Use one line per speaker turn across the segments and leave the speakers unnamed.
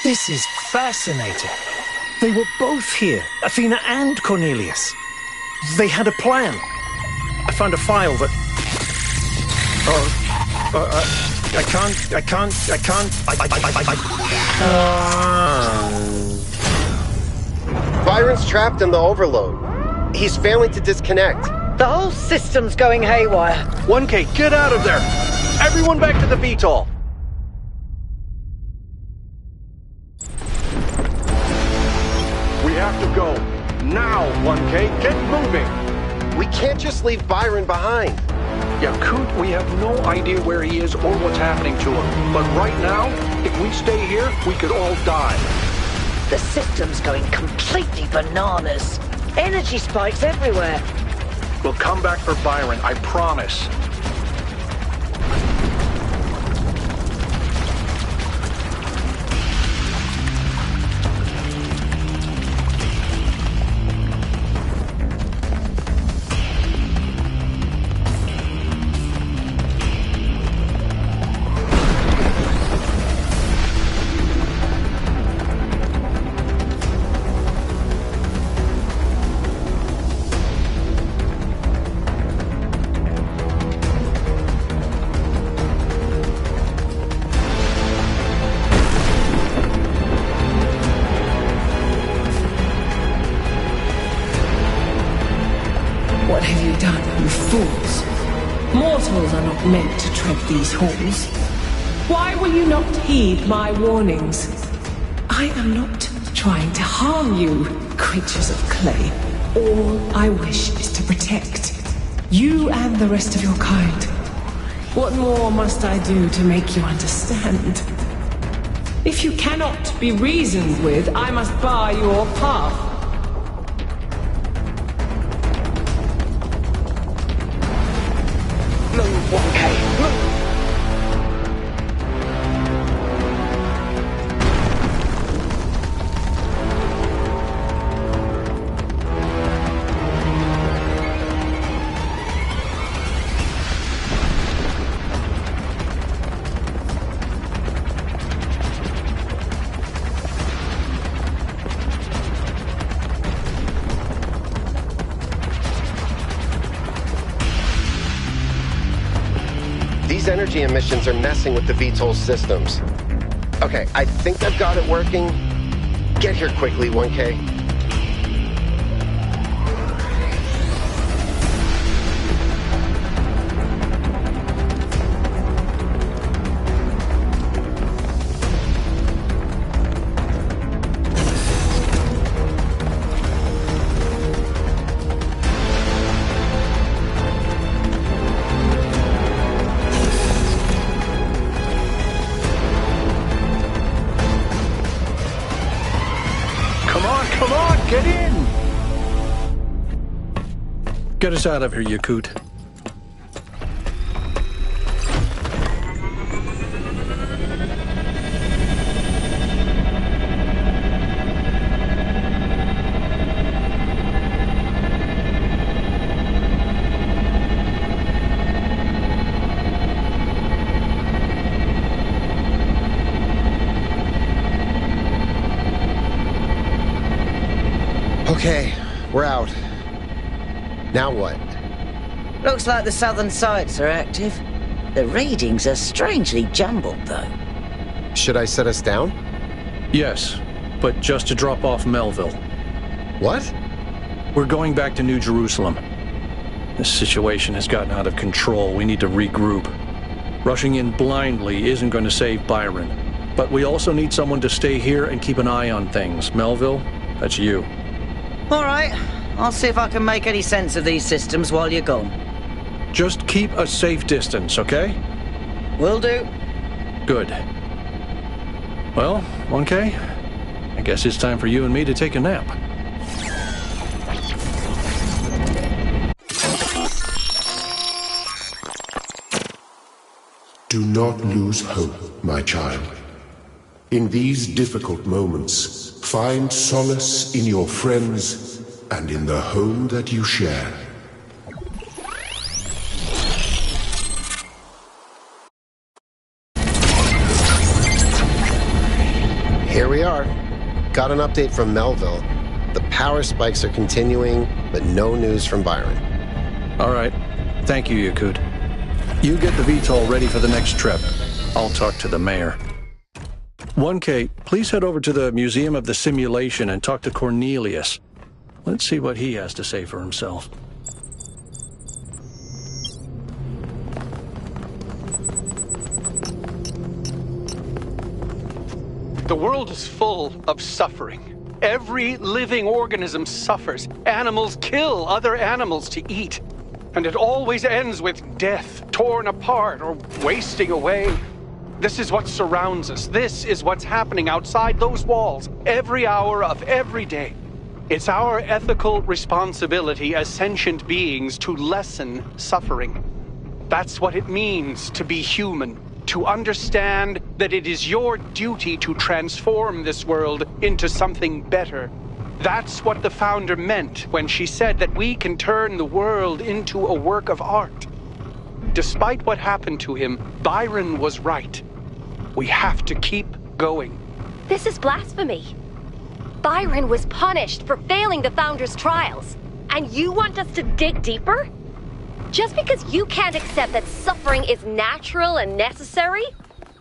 This is fascinating. They were both here, Athena and Cornelius. They had a plan. I found a file that... I can't...
Byron's trapped in the overload. He's failing to disconnect.
The whole system's going haywire.
1K, get out of there! Everyone back to the VTOL!
We have to go. Now, 1K, get moving!
We can't just leave Byron behind.
Yakut, we have no idea where he is or what's happening to him. But right now, if we stay here, we could all die.
The system's going completely bananas. Energy spikes everywhere.
We'll come back for Byron, I promise.
What have you done, you fools? Mortals are not meant to tread these halls. Why will you not heed my warnings? I am not trying to harm you, creatures of clay. All I wish is to protect you and the rest of your kind. What more must I do to make you understand? If you cannot be reasoned with, I must bar your path.
Move, 1K, move!
These energy emissions are messing with the VTOL systems. Okay, I think I've got it working. Get here quickly, 1K.
Come on, get in!
Get us out of here, Yakut.
Okay, we're out. Now what?
Looks like the southern sites are active. The readings are strangely jumbled, though.
Should I set us down?
Yes, but just to drop off Melville.
What?
We're going back to New Jerusalem. This situation has gotten out of control. We need to regroup. Rushing in blindly isn't going to save Byron. But we also need someone to stay here and keep an eye on things. Melville, that's you.
All right, I'll see if I can make any sense of these systems while you're gone.
Just keep a safe distance, okay?
Will do.
Good. Well, 1K, I guess it's time for you and me to take a nap.
Do not lose hope, my child. In these difficult moments, find solace in your friends and in the home that you share.
Here we are. Got an update from Melville. The power spikes are continuing, but no news from Byron.
All right. Thank you, Yakut. You get the VTOL ready for the next trip. I'll talk to the mayor. 1K, please head over to the Museum of the Simulation and talk to Cornelius. Let's see what he has to say for himself.
The world is full of suffering. Every living organism suffers. Animals kill other animals to eat. And it always ends with death, torn apart or wasting away. This is what surrounds us. This is what's happening outside those walls, every hour of every day. It's our ethical responsibility as sentient beings to lessen suffering. That's what it means to be human. To understand that it is your duty to transform this world into something better. That's what the founder meant when she said that we can turn the world into a work of art. Despite what happened to him, Byron was right. We have to keep going.
This is blasphemy. Byron was punished for failing the founder's trials. And you want us to dig deeper? Just because you can't accept that suffering is natural and necessary?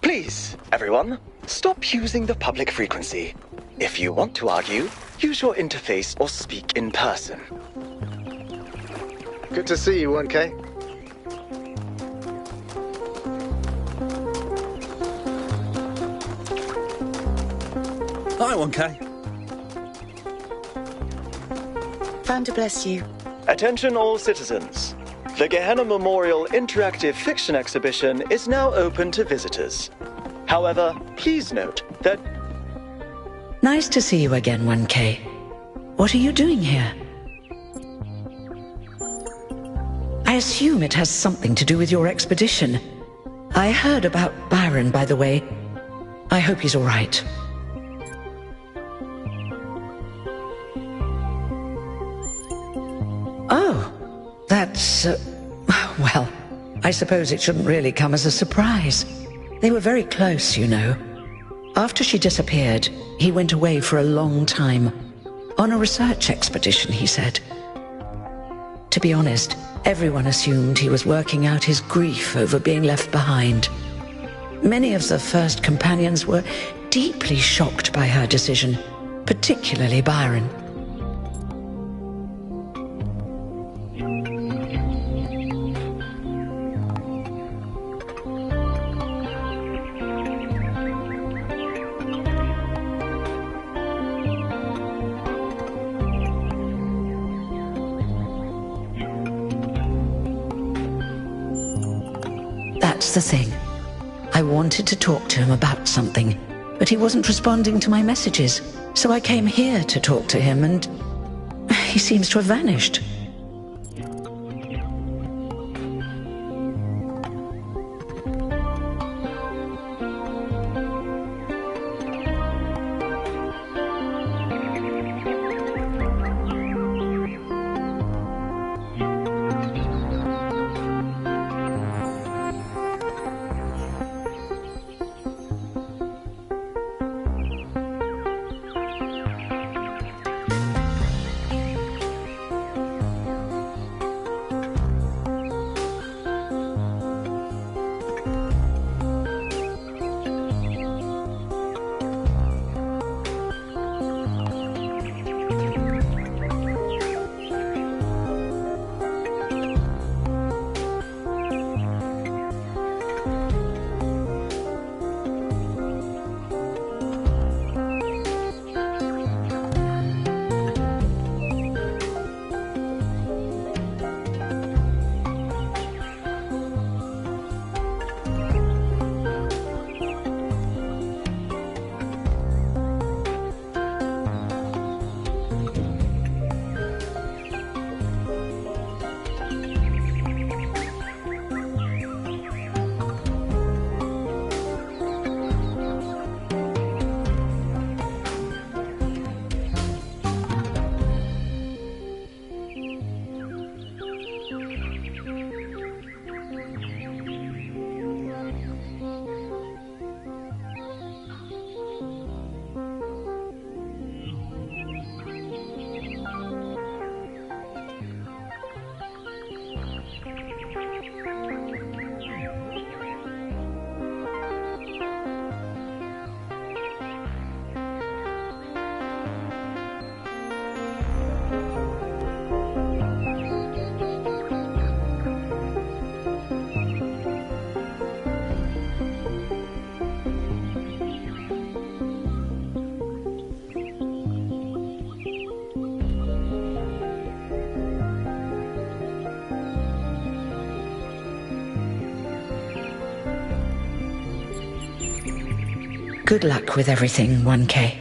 Please, everyone, stop using the public frequency. If you want to argue, use your interface or speak in person.
Good to see you, 1K.
Hi, 1K.
Founder bless you.
Attention all citizens. The Gehenna Memorial Interactive Fiction Exhibition is now open to visitors. However, please note that...
Nice to see you again, 1K. What are you doing here? I assume it has something to do with your expedition. I heard about Byron, by the way. I hope he's all right. Oh, that's... well, I suppose it shouldn't really come as a surprise. They were very close, you know. After she disappeared, he went away for a long time. On a research expedition, he said. To be honest, everyone assumed he was working out his grief over being left behind. Many of the first companions were deeply shocked by her decision, particularly Byron. That's the thing. I wanted to talk to him about something, but he wasn't responding to my messages, so I came here to talk to him, and he seems to have vanished. Good luck with everything, 1K.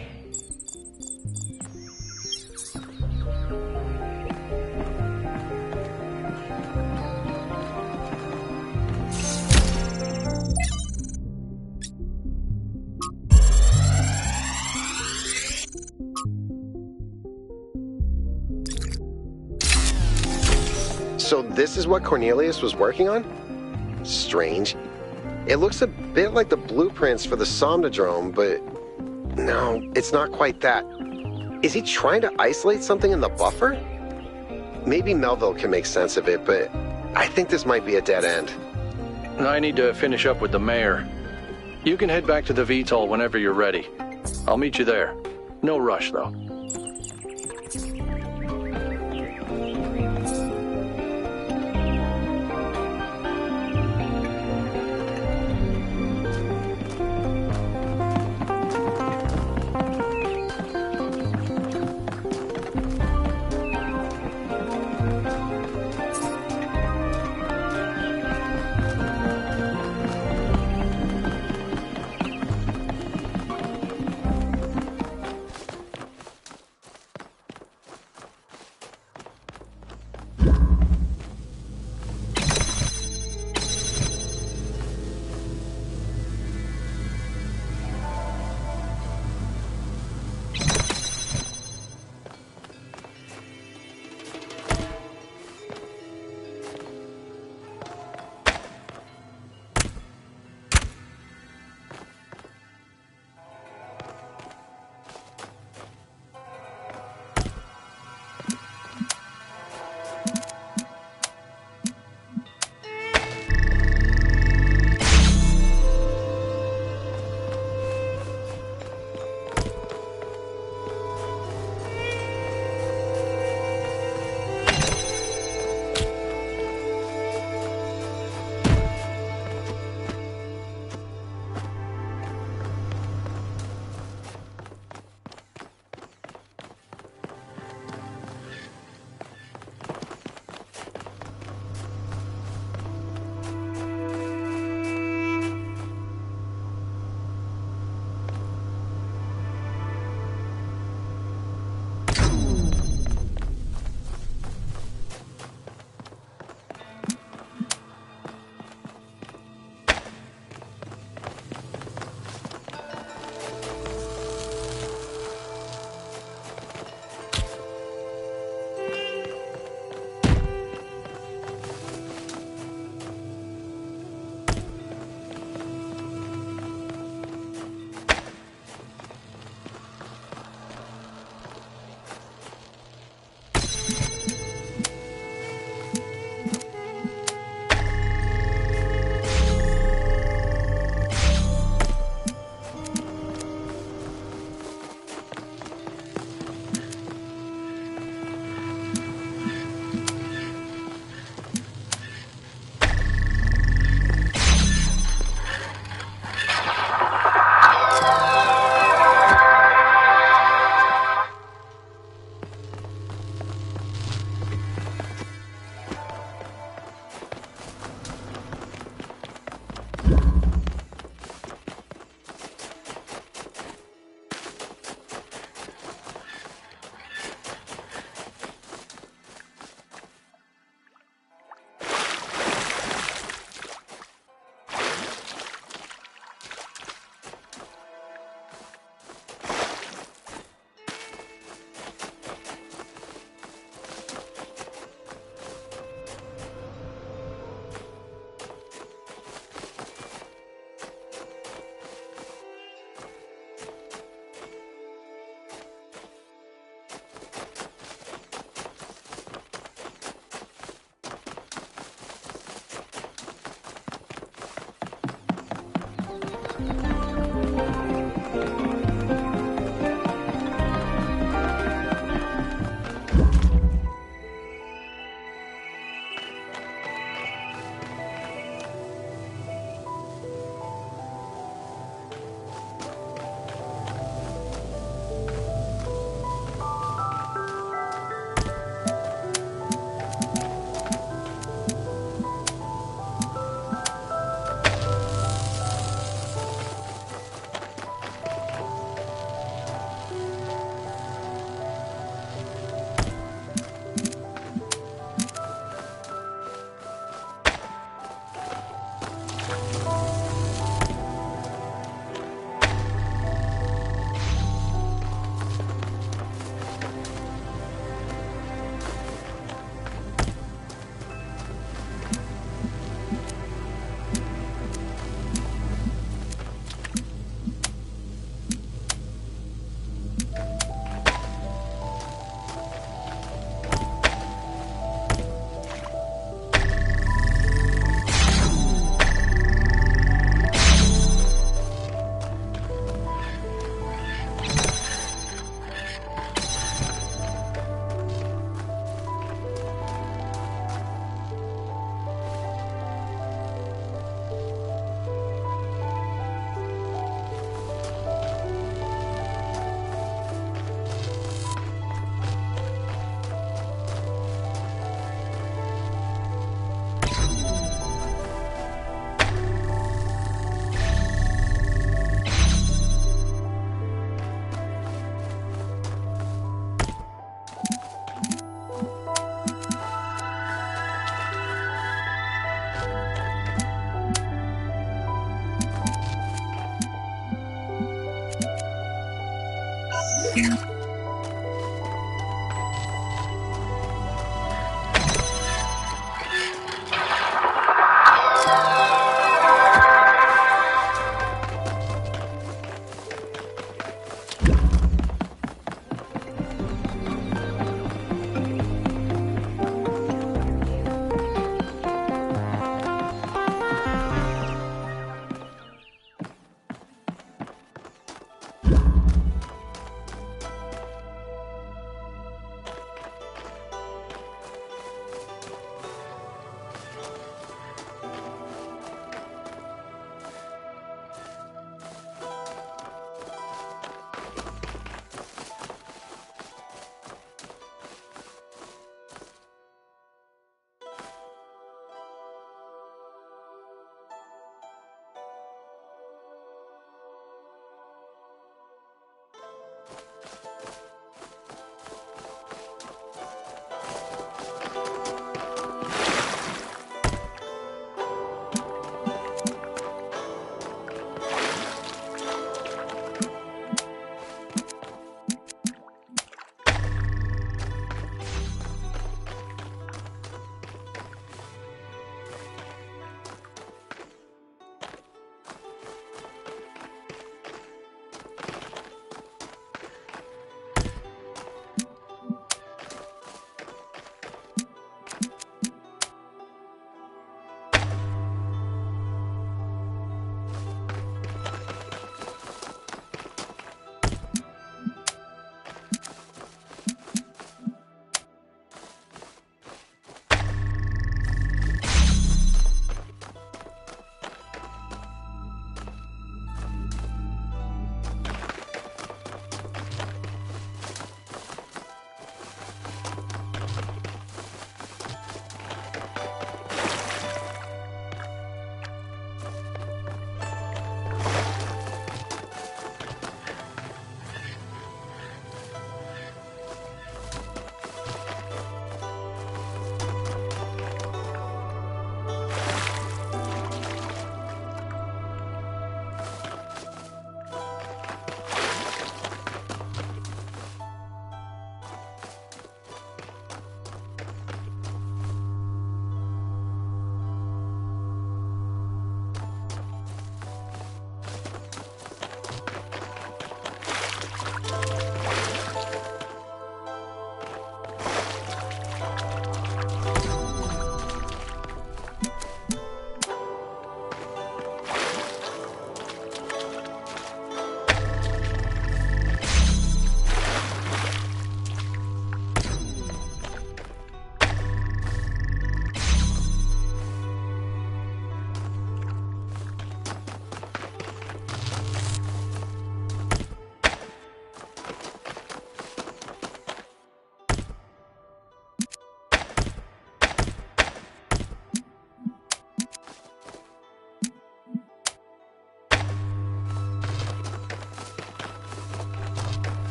So this is what Cornelius was working on? Strange. It looks a bit like the blueprints for the Somnodrome, but no, it's not quite that. Is he trying to isolate something in the buffer? Maybe Melville can make sense of it, but I think this might be a dead end.
I need to finish up with the mayor. You can head back to the VTOL whenever you're ready. I'll meet you there. No rush, though.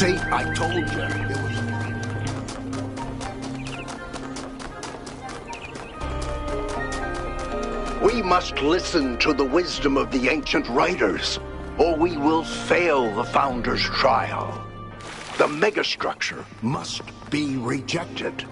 See, I told you. It was... We must listen to the wisdom of the ancient writers, or we will fail the Founder's trial. The megastructure must be rejected.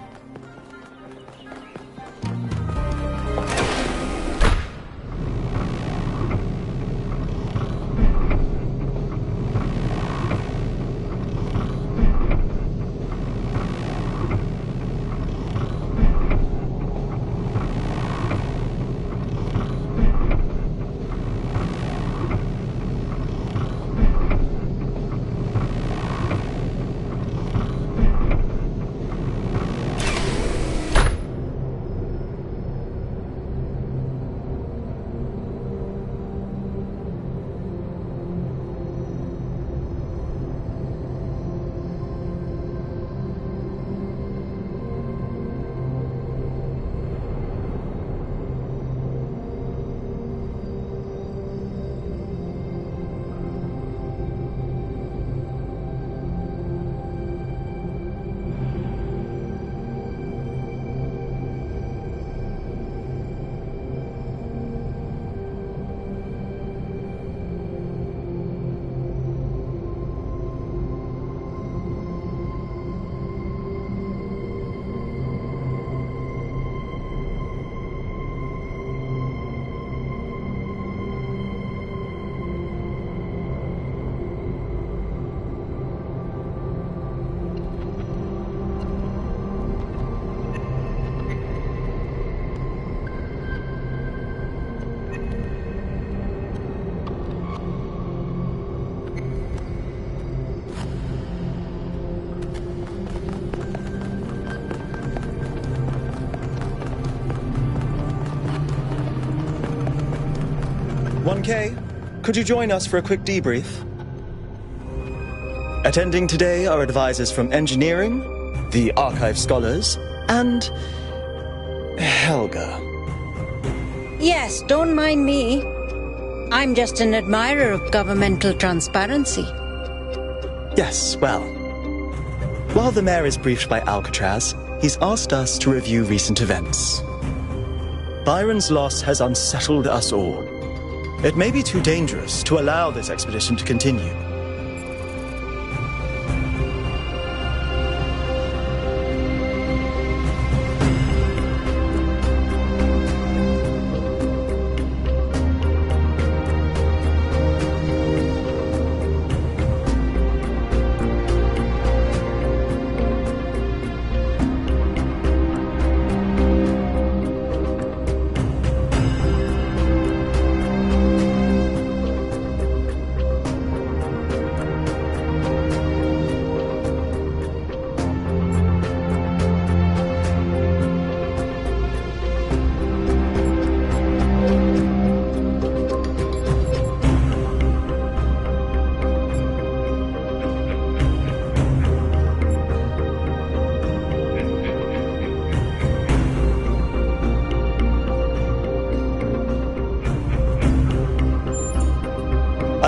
Could you join us for a quick debrief? Attending today are advisors from engineering, the archive scholars, and Helga.
Yes, don't mind me. I'm just an admirer of governmental transparency.
Yes, well, while the mayor is briefed by Alcatraz, he's asked us to review recent events. Byron's loss has unsettled us all. It may be too dangerous to allow this expedition to continue.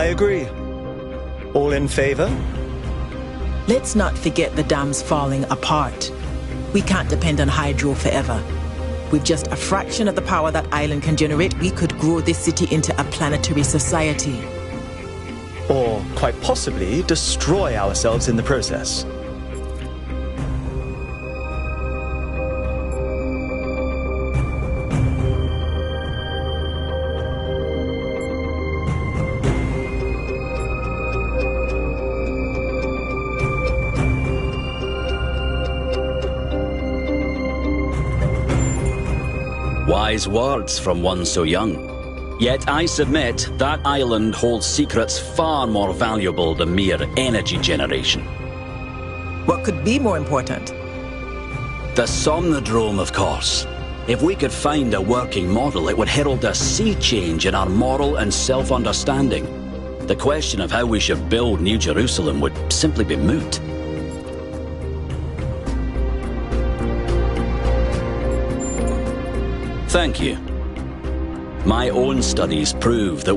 I agree. All in favor?
Let's not forget the dam's falling apart. We can't depend on hydro forever. With just a fraction of the power that island can generate, we could grow this city into a planetary society.
Or, quite possibly, destroy ourselves in the process.
Wise words from one so young. Yet I submit that island holds secrets far more valuable than mere energy generation.
What could be more important?
The Somnodrome, of course. If we could find a working model, it would herald a sea change in our moral and self-understanding. The question of how we should build New Jerusalem would simply be moot. Thank you. My own studies prove that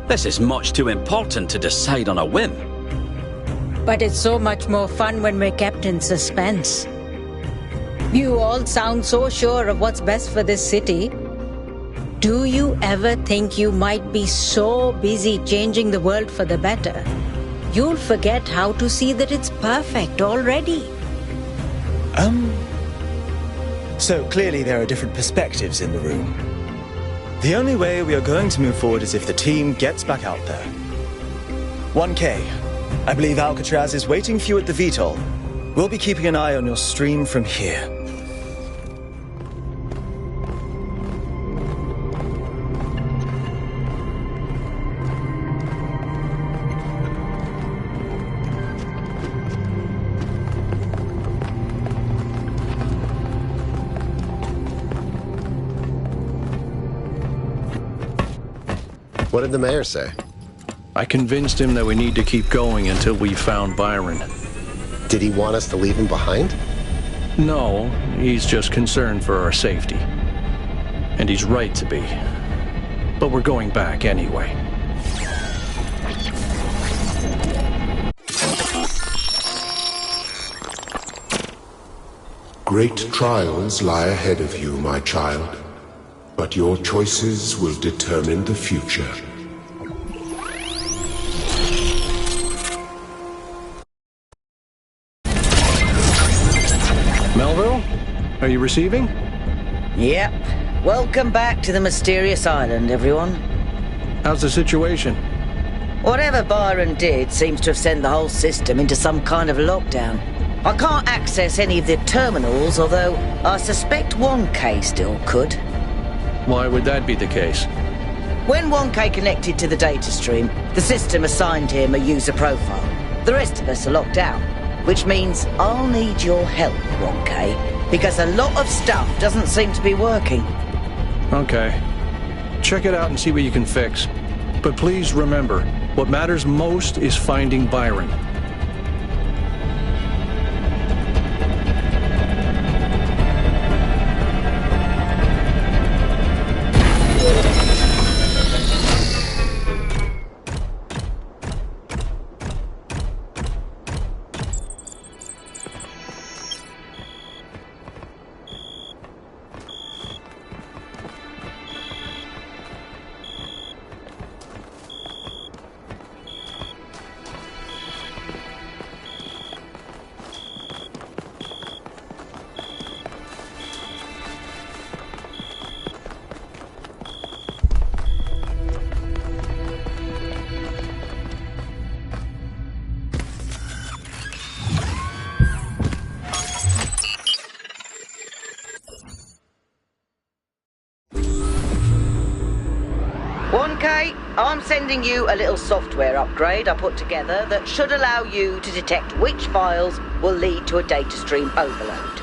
This is much too important to decide on a whim.
But it's so much more fun when we're kept in suspense. You all sound so sure of what's best for this city. Do you ever think you might be so busy changing the world for the better, you'll forget how to see that it's perfect already?
So clearly there are different perspectives in the room. The only way we are going to move forward is if the team gets back out there. 1K, I believe Alcatraz is waiting for you at the VTOL. We'll be keeping an eye on your stream from here.
What did the mayor say?
I convinced him that we need to keep going until we found Byron.
Did he want us to leave him behind?
No, he's just concerned for our safety. And he's right to be. But we're going back anyway.
Great trials lie ahead of you, my child. But your choices will determine the future.
Melville? Are you receiving?
Yep. Welcome back to the mysterious island, everyone.
How's the situation?
Whatever Byron did seems to have sent the whole system into some kind of lockdown. I can't access any of the terminals, although I suspect 1K still could.
Why would that be the case?
When 1K connected to the data stream, the system assigned him a user profile. The rest of us are locked out, which means I'll need your help, 1K, because a lot of stuff doesn't seem to be working.
Okay. Check it out and see what you can fix. But please remember, what matters most is finding Byron.
I'm sending you a little software upgrade I put together that should allow you to detect which files will lead to a data stream overload.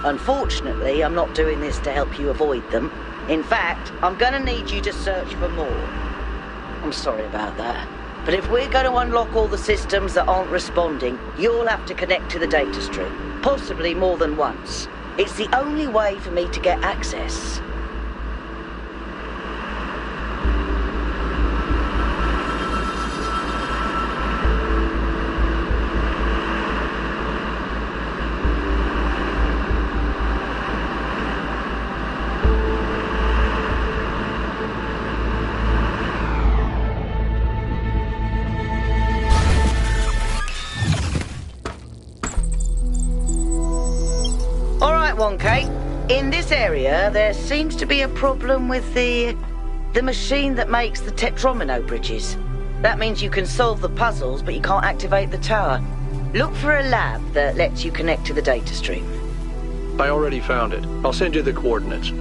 Unfortunately, I'm not doing this to help you avoid them. In fact, I'm going to need you to search for more. I'm sorry about that. But if we're going to unlock all the systems that aren't responding, you'll have to connect to the data stream, possibly more than once. It's the only way for me to get access. In this area, there seems to be a problem with the machine that makes the Tetromino bridges. That means you can solve the puzzles, but you can't activate the tower. Look for a lab that lets you connect to the data stream.
I already found it. I'll send you the coordinates.